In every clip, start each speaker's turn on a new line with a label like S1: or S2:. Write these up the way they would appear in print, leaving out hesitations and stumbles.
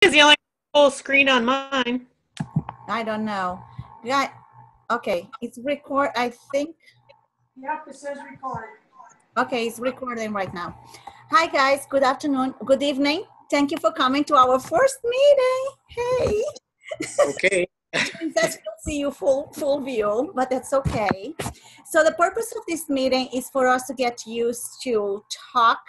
S1: is the only full screen on mine.
S2: I don't know. Yeah. Okay. It's record. I think.
S3: Yep, it says record.
S2: Okay, it's recording right now. Hi guys. Good afternoon. Good evening. Thank you for coming to our first meeting. Hey.
S4: Okay.
S2: Just don't see you full view, but that's okay. So the purpose of this meeting is for us to get used to talk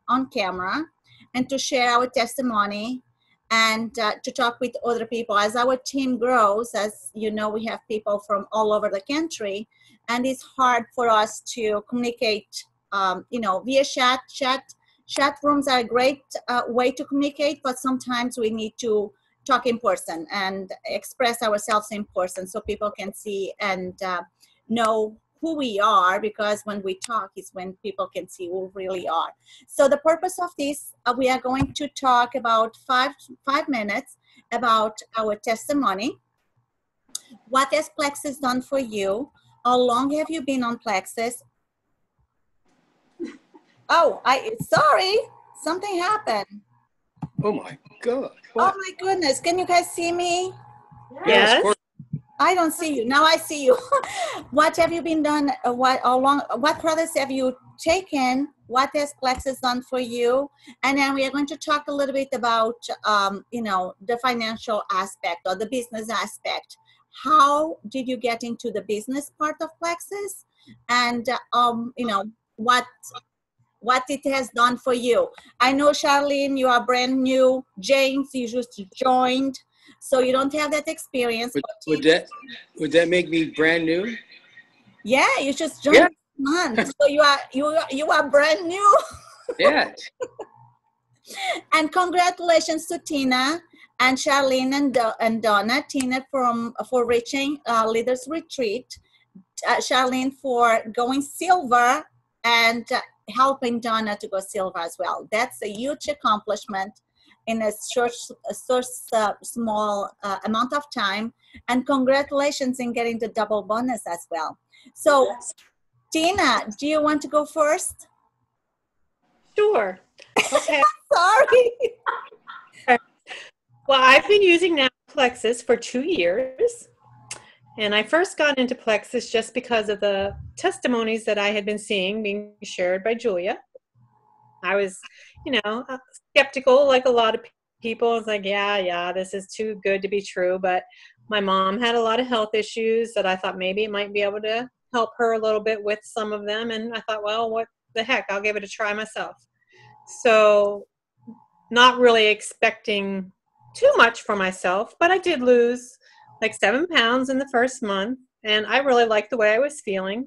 S2: on camera and to share our testimony and to talk with other people. As our team grows, as you know, we have people from all over the country, and it's hard for us to communicate, via chat. Chat rooms are a great way to communicate, but sometimes we need to talk in person and express ourselves in person so people can see and know who we are, because when we talk is when people can see who we really are. So the purpose of this, we are going to talk about five minutes about our testimony. What has Plexus done for you? How long have you been on Plexus? Oh, sorry, something happened.
S4: Oh my God.
S2: What? Oh my goodness. Can you guys see me?
S1: Yes.
S4: Of course.
S2: I don't see you. Now I see you. What have you been done? What products have you taken? What has Plexus done for you? And then we are going to talk a little bit about, the financial aspect or the business aspect. How did you get into the business part of Plexus? And, what it has done for you. I know, Charlene, you are brand new. James, you just joined, so you don't have that experience.
S4: Would that make me brand new?
S2: Yeah, you just joined this month, so you are brand new.
S4: Yeah.
S2: And congratulations to Tina and Charlene and Donna. Tina for reaching Leaders Retreat. Charlene for going silver, and helping Donna to go silver as well. That's a huge accomplishment in a short, small amount of time. And congratulations in getting the double bonus as well. So, yes. Tina, do you want to go first?
S1: Sure. Okay.
S2: Sorry.
S1: Well, I've been using now Plexus for 2 years. And I first got into Plexus just because of the testimonies that I had been seeing being shared by Julia. I was, skeptical like a lot of people. I was like, yeah, this is too good to be true. But my mom had a lot of health issues that I thought maybe it might be able to help her a little bit with some of them. And I thought, well, what the heck, I'll give it a try myself. So not really expecting too much for myself, but I did lose like 7 pounds in the first month, and I really liked the way I was feeling.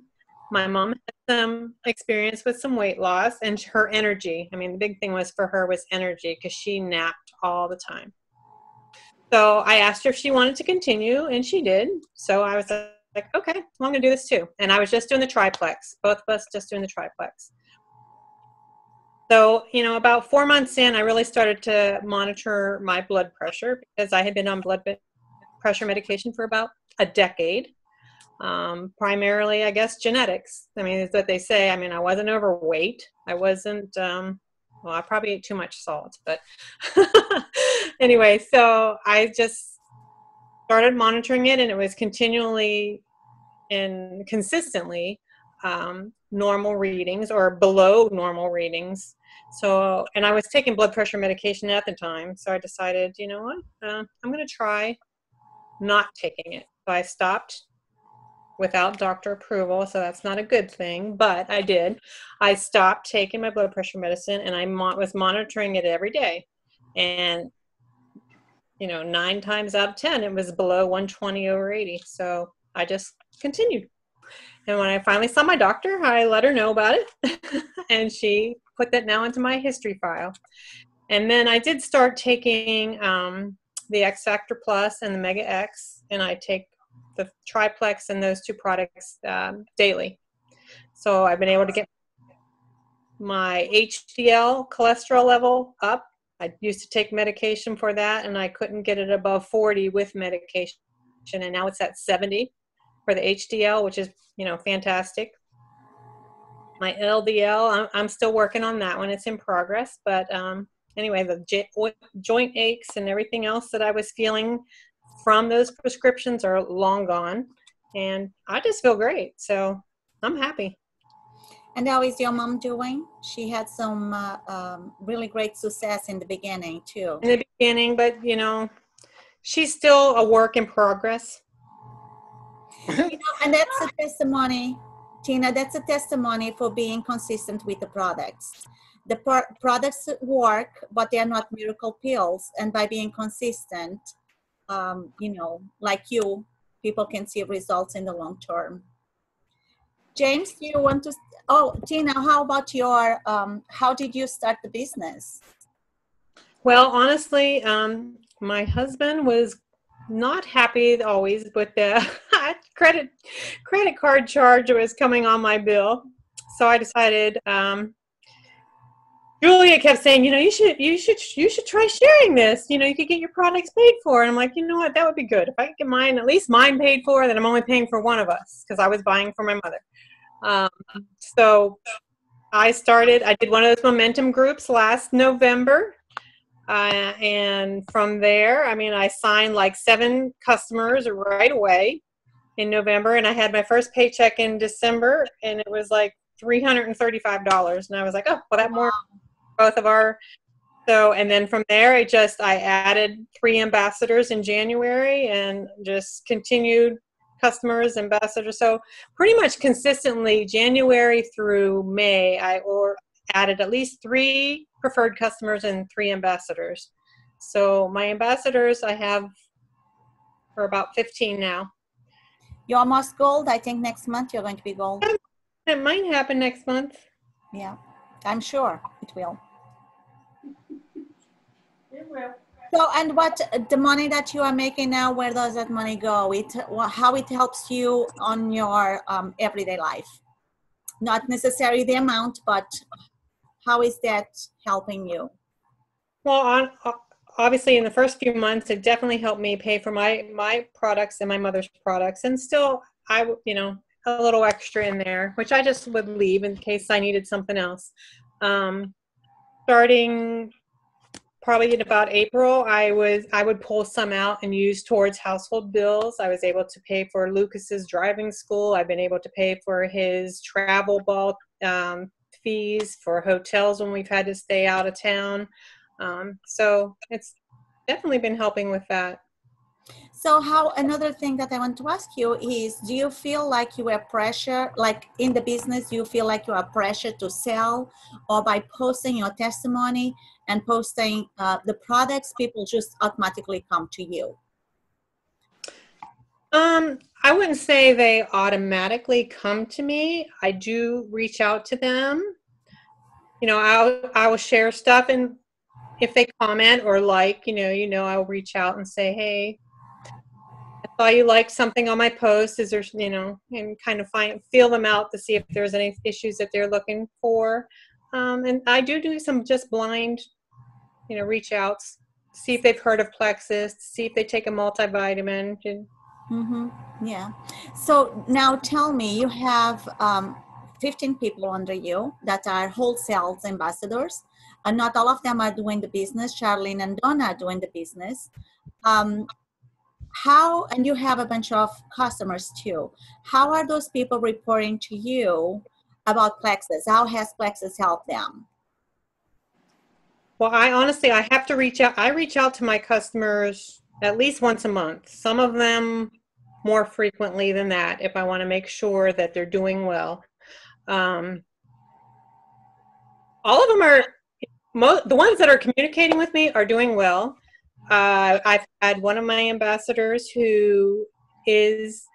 S1: My mom had some experience with some weight loss and her energy. I mean, the big thing was for her was energy, because she napped all the time. So I asked her if she wanted to continue, and she did. So I was like, okay, well, I'm going to do this too. And I was just doing the triplex, both of us just doing the triplex. So, about 4 months in, I really started to monitor my blood pressure, because I had been on blood pressure medication for about a decade. Primarily, I guess, genetics. I mean, it's what they say. I mean, I wasn't overweight. I wasn't, I probably ate too much salt, but anyway, so I just started monitoring it, and it was continually and consistently normal readings or below normal readings. So, and I was taking blood pressure medication at the time. So I decided, you know what, I'm going to try not taking it. So I stopped without doctor approval, so that's not a good thing, but I did. I stopped taking my blood pressure medicine, and I was monitoring it every day. And, 9 times out of 10, it was below 120/80. So I just continued. And when I finally saw my doctor, I let her know about it, and she put that now into my history file. And then I did start taking the X Factor Plus and the Mega X, and I take the triplex and those 2 products daily. So I've been able to get my HDL cholesterol level up. I used to take medication for that, and I couldn't get it above 40 with medication, and now it's at 70 for the HDL, which is, fantastic. My LDL, I'm still working on that one. It's in progress, but anyway, the joint aches and everything else that I was feeling from those prescriptions are long gone, and I just feel great. So I'm happy.
S2: And how is your mom doing? She had some really great success in the beginning too.
S1: In the beginning, but you know, she's still a work in progress.
S2: You know, and that's a testimony, Tina, that's a testimony for being consistent with the products. The products work, but they are not miracle pills. And by being consistent, you know, like you, people can see results in the long term. James, do you want to, oh, Tina, how about your, how did you start the business?
S1: Well, honestly, my husband was not happy always with the credit card charge that was coming on my bill. So I decided, Julia kept saying, you know, you should try sharing this. You know, you could get your products paid for. And I'm like, you know what, that would be good. If I could get mine, at least mine paid for, then I'm only paying for one of us, because I was buying for my mother. So I did one of those momentum groups last November. And from there, I mean, I signed like 7 customers right away in November, and I had my first paycheck in December, and it was like $335. And I was like, oh, well, that more both of our, so, and then from there, I added 3 ambassadors in January and just continued customers, ambassadors. So pretty much consistently January through May, I added at least 3 preferred customers and 3 ambassadors. So my ambassadors I have for about 15 now.
S2: You're almost gold. I think next month you're going to be gold.
S1: It might happen next month.
S2: Yeah, I'm sure it will.
S3: It will.
S2: So, and what the money that you are making now, where does that money go? How it helps you on your everyday life? Not necessarily the amount, but how is that helping you?
S1: Well, obviously in the first few months, it definitely helped me pay for my products and my mother's products. And still, you know, a little extra in there, which I just would leave in case I needed something else. Starting probably in about April, I would pull some out and use towards household bills. I was able to pay for Lucas's driving school. I've been able to pay for his travel ball fees, for hotels when we've had to stay out of town. So it's definitely been helping with that.
S2: So another thing that I want to ask you is, do you feel like you have pressure, like in the business, do you feel like you have pressure to sell, or by posting your testimony and posting the products, people just automatically come to you?
S1: I wouldn't say they automatically come to me. I do reach out to them. You know, I will share stuff, and if they comment or like, I'll reach out and say, hey, I saw you like something on my post. Is there, and kind of feel them out to see if there's any issues that they're looking for. And I do some just blind, reach outs, see if they've heard of Plexus, see if they take a multivitamin.
S2: Mm-hmm. Yeah. So now tell me, you have 15 people under you that are wholesale ambassadors, and not all of them are doing the business. Charlene and Donna are doing the business. And you have a bunch of customers too. How are those people reporting to you about Plexus? How has Plexus helped them?
S1: Well, I have to reach out. I reach out to my customers at least once a month. Some of them more frequently than that, if I want to make sure that they're doing well. All of them are, the ones that are communicating with me are doing well. I've had one of my ambassadors who has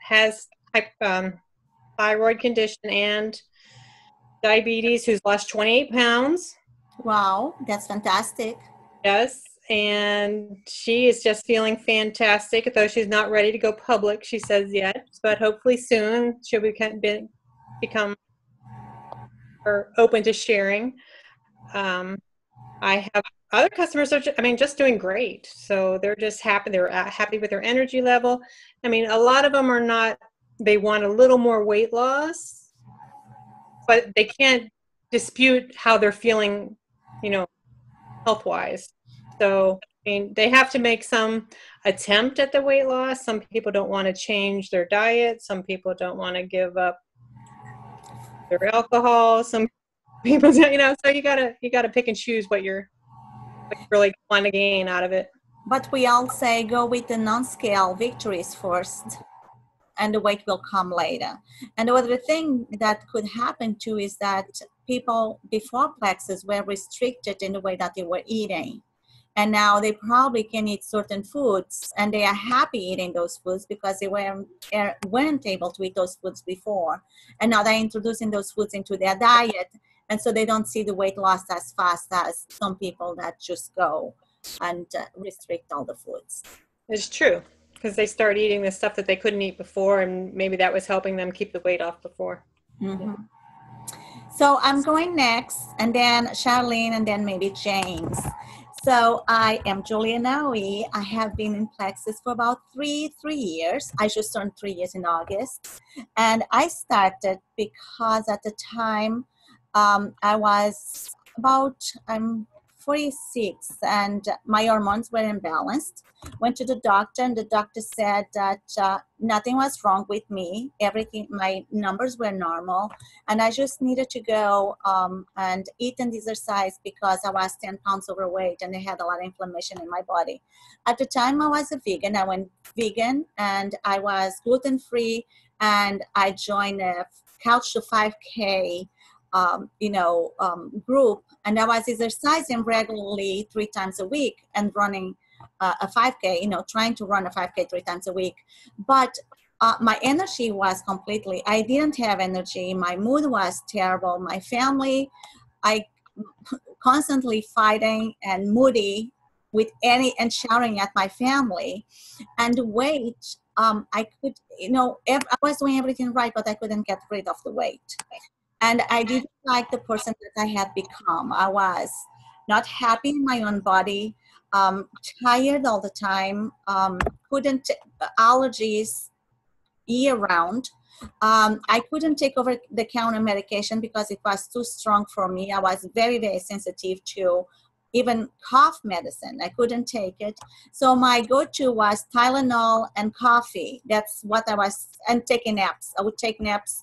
S1: thyroid condition and diabetes, who's lost 28 pounds.
S2: Wow, that's fantastic.
S1: Yes, and she is just feeling fantastic, though she's not ready to go public, she says yet, but hopefully soon she'll become open to sharing. I have other customers are just doing great. So they're just happy. They're happy with their energy level. I mean, a lot of them are not, they want a little more weight loss, but they can't dispute how they're feeling, health-wise. So, I mean, they have to make some attempt at the weight loss. Some people don't want to change their diet. Some people don't want to give up their alcohol. Some people, so you gotta pick and choose what you really want to gain out of it.
S2: But we all say go with the non-scale victories first, and the weight will come later. And the other thing that could happen too is that people before Plexus were restricted in the way that they were eating. And now they probably can eat certain foods, and they are happy eating those foods because they weren't able to eat those foods before. And now they're introducing those foods into their diet. And so they don't see the weight loss as fast as some people that just go and restrict all the foods.
S1: It's true, because they start eating the stuff that they couldn't eat before, and maybe that was helping them keep the weight off before.
S2: Mm-hmm. So I'm going next, and then Charlene, and then maybe James. So I am Julia Naui. I have been in Plexus for about three years. I just turned 3 years in August. And I started because at the time I was I'm 46, and my hormones were imbalanced. Went to the doctor, and the doctor said that nothing was wrong with me. My numbers were normal, and I just needed to go and eat and exercise because I was 10 pounds overweight and I had a lot of inflammation in my body. At the time, I was a vegan. I went vegan, and I was gluten-free, and I joined a Couch to 5K group, and I was exercising regularly 3 times a week and running a 5K, trying to run a 5K 3 times a week. But my energy was I didn't have energy. My mood was terrible. My family, I constantly fighting and moody and shouting at my family. And the weight, I was doing everything right, but I couldn't get rid of the weight. And I didn't like the person that I had become. I was not happy in my own body, tired all the time, allergies year round. I couldn't take over-the-counter medication because it was too strong for me. I was very, very sensitive to even cough medicine. I couldn't take it. So my go-to was Tylenol and coffee. That's what I was, and taking naps. I would take naps.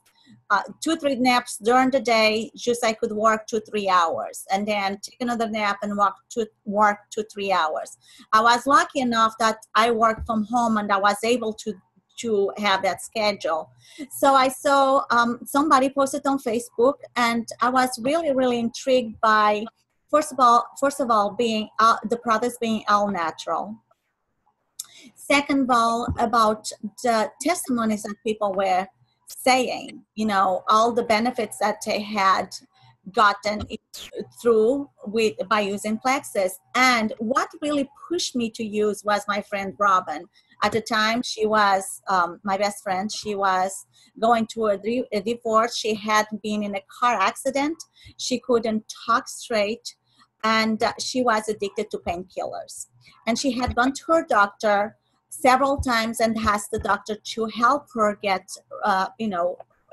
S2: 2-3 naps during the day, just I could work 2-3 hours, and then take another nap and work 2-3 hours. I was lucky enough that I worked from home, and I was able to have that schedule. So I saw somebody posted on Facebook, and I was really, really intrigued by, first of all, being the products being all natural. Second of all, about the testimonies that people were saying, all the benefits that they had gotten through by using Plexus. And what really pushed me to use was my friend Robin. At the time, she was my best friend. She was going through a divorce. She had been in a car accident. She couldn't talk straight, and she was addicted to painkillers. And she had gone to her doctor several times and asked the doctor to help her get,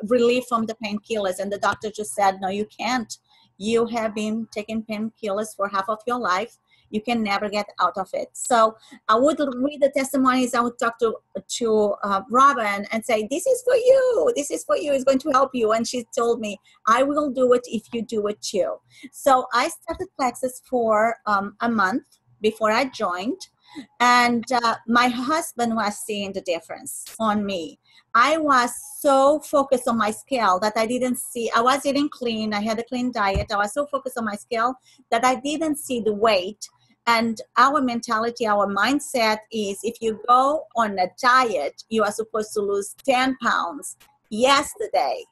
S2: relief from the painkillers. And the doctor just said, no, you can't. You have been taking painkillers for half of your life. You can never get out of it. So I would read the testimonies. I would talk to Robin and say, this is for you. This is for you. It's going to help you. And she told me, I will do it if you do it too. So I started Plexus for a month before I joined. And my husband was seeing the difference on me. I was so focused on my scale that I was eating clean. I had a clean diet. I was so focused on my scale that I didn't see the weight. And our mentality, our mindset is, if you go on a diet, you are supposed to lose 10 pounds yesterday.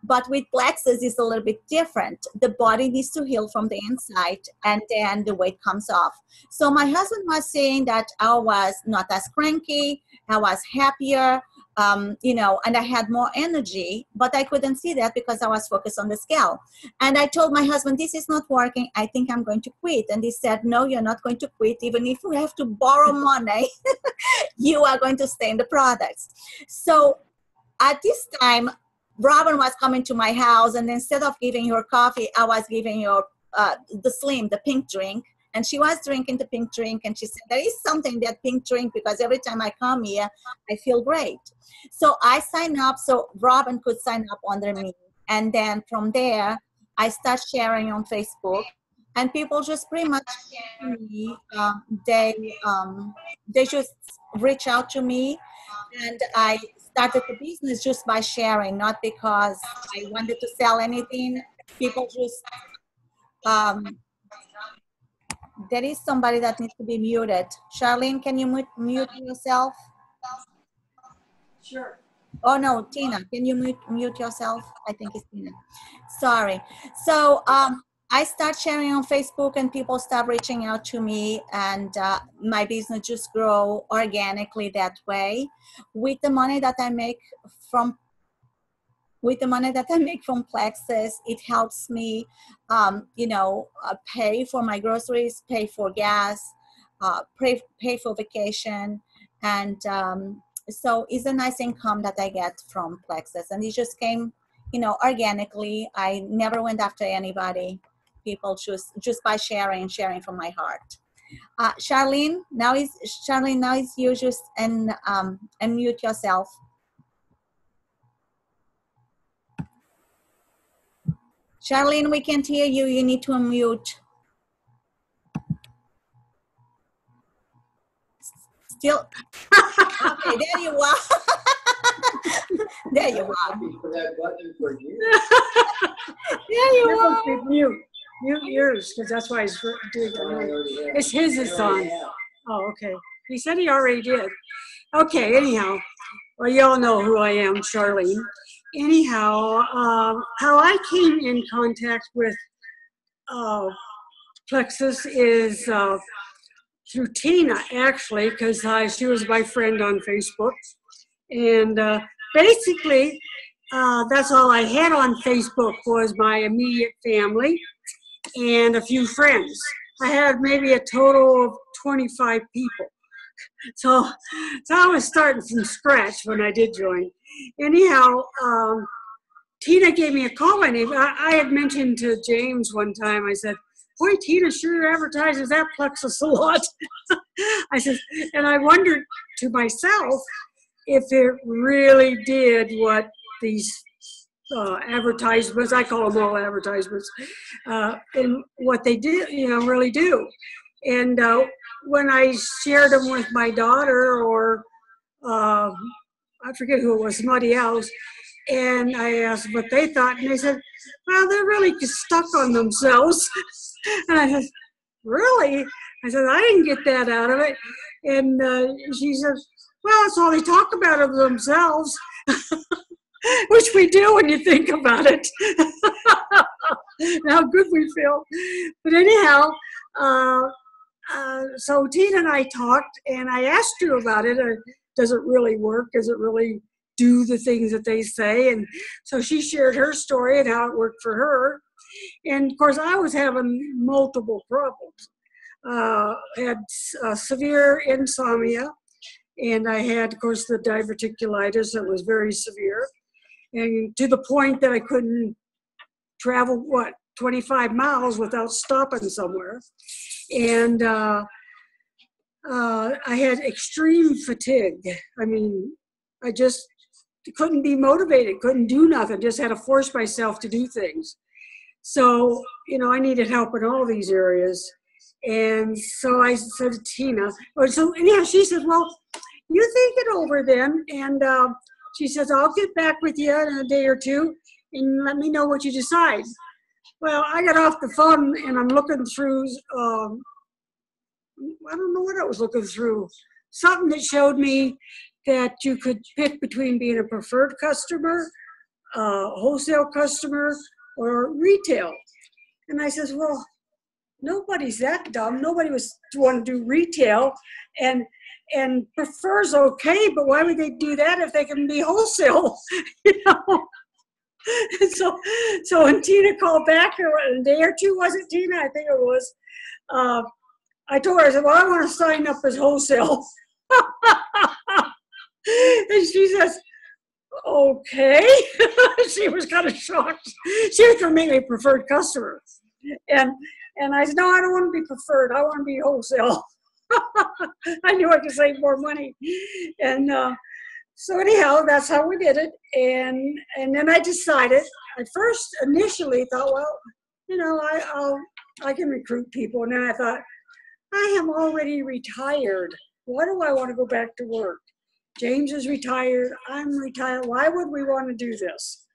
S2: But with Plexus, it's a little bit different. The body needs to heal from the inside, and then the weight comes off. So my husband was saying that I was not as cranky, I was happier, and I had more energy, but I couldn't see that because I was focused on the scale. And I told my husband, this is not working. I think I'm going to quit. And he said, no, you're not going to quit. Even if you have to borrow money, you are going to stay in the products. So at this time, Robin was coming to my house, and instead of giving her coffee, I was giving her the pink drink, And she was drinking the pink drink, and she said, there is something that pink drink, because every time I come here, I feel great. So I signed up so Robin could sign up under me. And then from there, I start sharing on Facebook, and people just pretty much to me, they just reach out to me, and I started the business just by sharing, not because I wanted to sell anything. People just, there is somebody that needs to be muted. Charlene, can you mute yourself?
S3: Sure.
S2: Oh no, Tina, can you mute yourself? I think it's Tina. Sorry. So I start sharing on Facebook, and people start reaching out to me, and my business just grow organically that way. With the money that I make from Plexus, it helps me, pay for my groceries, pay for gas, pay for vacation, and so it's a nice income that I get from Plexus, and it just came, organically. I never went after anybody. People just by sharing from my heart. Charlene, now is you just unmute yourself. Charlene, we can't hear you. You need to unmute. Still. Okay, there you are. There you are. There you are.
S3: Mute yours, because that's why he's doing it. It's his is on. Oh, okay. He said he already did. Okay, anyhow. Well, you all know who I am, Charlene. Anyhow, how I came in contact with Plexus is through Tina, actually, because she was my friend on Facebook. And basically, that's all I had on Facebook was my immediate family and a few friends. I had maybe a total of 25 people. So I was starting from scratch when I did join. Anyhow, Tina gave me a call. I had mentioned to James one time, I said, boy, Tina sure advertises that Plexus a lot. I said, and I wondered to myself if it really did what these advertisements, I call them all advertisements, and what they did, really do. And when I shared them with my daughter or I forget who it was, somebody else, and I asked what they thought, and they said, well, they're really stuck on themselves. And I said, really? I said, I didn't get that out of it. And she said, well, that's all they talk about of themselves, which we do when you think about it. How good we feel. But anyhow, so Tina and I talked, and I asked her about it. Does it really work? Does it really do the things that they say? And so she shared her story and how it worked for her. And of course, I was having multiple problems. Had severe insomnia, and I had, of course, the diverticulitis that was very severe, and to the point that I couldn't travel, 25 miles without stopping somewhere. And I had extreme fatigue. I mean, I just couldn't be motivated, couldn't do nothing, just had to force myself to do things. So, I needed help in all these areas. And so I said to Tina, so anyhow, she said, well, you think it over then. And she says, I'll get back with you in a day or two and let me know what you decide. Well, I got off the phone and I'm looking through, I don't know what I was looking through, something that showed me that you could pick between being a preferred customer, wholesale customer, or retail. And I says, well, nobody's that dumb. Nobody was want to do retail, and prefers okay, but why would they do that if they can be wholesale? So when Tina called back, a day or two, was it, Tina? I think it was. I told her, I said, well, I want to sign up as wholesale. And she says, okay. She was kind of shocked. She was going to make me a preferred customer. And And I said, no, I don't want to be preferred. I want to be wholesale. I knew I could save more money. And so anyhow, that's how we did it. And then I decided, I first initially thought, well, you know, I can recruit people. And then I thought, I am already retired. Why do I want to go back to work? James is retired. I'm retired. Why would we want to do this?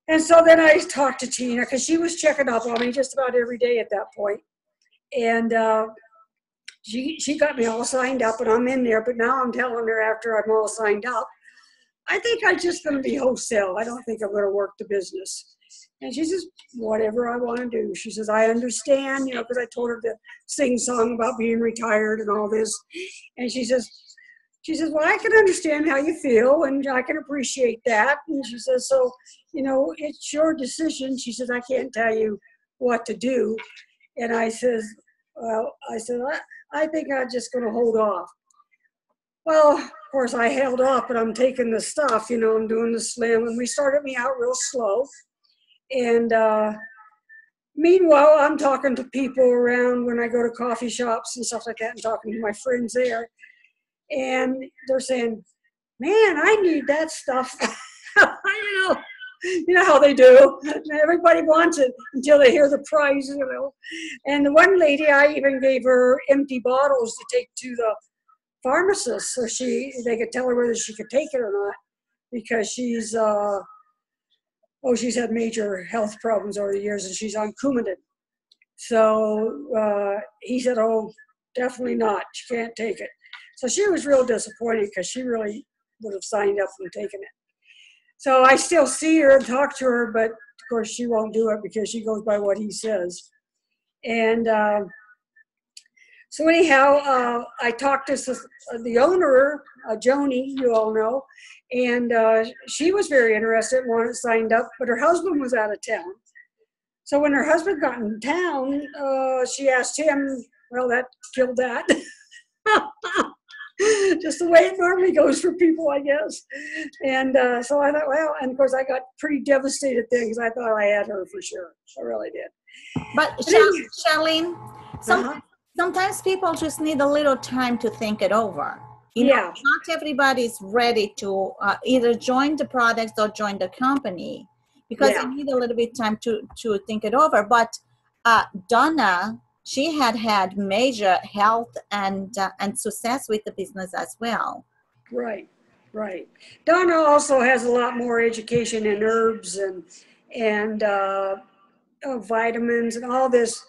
S3: And so then I talked to Tina because she was checking up on me just about every day at that point. And she got me all signed up, and I'm in there. But now I'm telling her after I'm all signed up, I think I'm just going to be wholesale. I don't think I'm going to work the business. And she says, whatever I want to do. She says, I understand, you know, because I told her to sing song about being retired and all this. And she says, well, I can understand how you feel, and I can appreciate that. And she says, so, you know, it's your decision. She says, I can't tell you what to do. And I says, well, I think I'm just going to hold off. Well, of course, I held off, but I'm taking the stuff, you know, I'm doing the slim. And we started me out real slow. And meanwhile, I'm talking to people around when I go to coffee shops and stuff like that and talking to my friends there. And they're saying, man, I need that stuff. You know how they do. Everybody wants it until they hear the price, you know. And the one lady, I even gave her empty bottles to take to the pharmacist so they could tell her whether she could take it or not, because she's had major health problems over the years and she's on Coumadin. So he said, oh, definitely not. She can't take it. So she was real disappointed because she really would have signed up and taken it. So I still see her and talk to her, but of course she won't do it because she goes by what he says. And so anyhow, I talked to the owner, Joni, you all know, and she was very interested and wanted signed up, but her husband was out of town. So when her husband got in town, she asked him, well, that killed that. Just the way it normally goes for people, I guess. And so I thought, well, and of course I got pretty devastated then because I thought I had her for sure. I really did.
S2: But Charlene, sometimes people just need a little time to think it over. You know, not everybody's ready to either join the products or join the company because they need a little bit time to think it over. But Donna, she had major health and success with the business as well.
S3: Right. Donna also has a lot more education in herbs and vitamins and all this,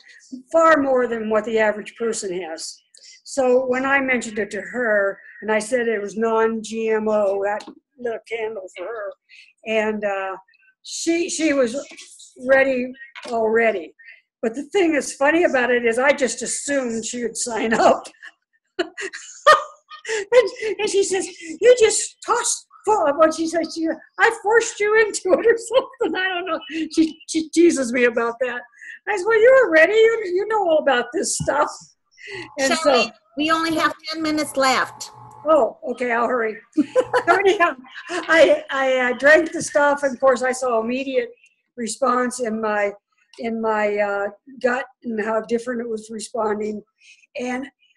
S3: far more than what the average person has. So when I mentioned it to her, and I said it was non-GMO, that lit a candle for her, and she was ready already. But the thing that's funny about it is I just assumed she would sign up. and she says, you just tossed full of what she said. I forced you into it or something. I don't know. She teases me about that. I said, well, you were ready. You know all about this stuff. And
S2: Shelley, so we only have 10 minutes left.
S3: Oh, okay, I'll hurry. So anyhow, I drank the stuff, and of course I saw immediate response in my gut and how different it was responding.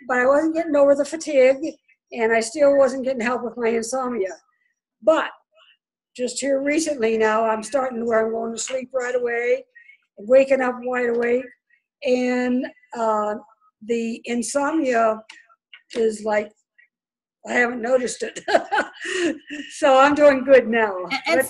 S3: But I wasn't getting over the fatigue, and I still wasn't getting help with my insomnia. But just here recently now, I'm starting to where I'm going to sleep right away, and waking up wide awake, and the insomnia is like, I haven't noticed it. So I'm doing good now.
S2: And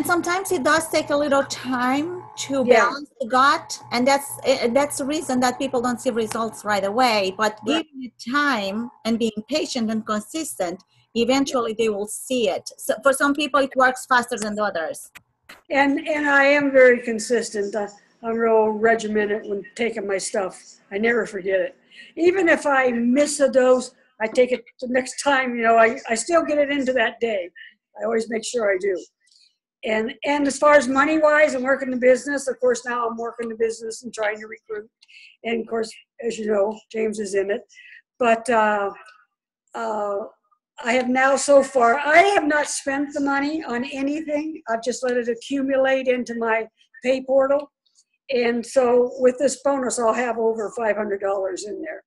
S2: sometimes it does take a little time to balance the gut, and that's the reason that people don't see results right away. But giving it time and being patient and consistent, eventually they will see it. So for some people, it works faster than the others.
S3: And I am very consistent. I'm real regimented when taking my stuff. I never forget it. Even if I miss a dose, I take it the next time. You know, I still get it into that day. I always make sure I do. And as far as money-wise and working the business, of course, now I'm working the business and trying to recruit. And, of course, as you know, James is in it. But I have now so far, I have not spent the money on anything. I've just let it accumulate into my pay portal. And so with this bonus, I'll have over $500 in there.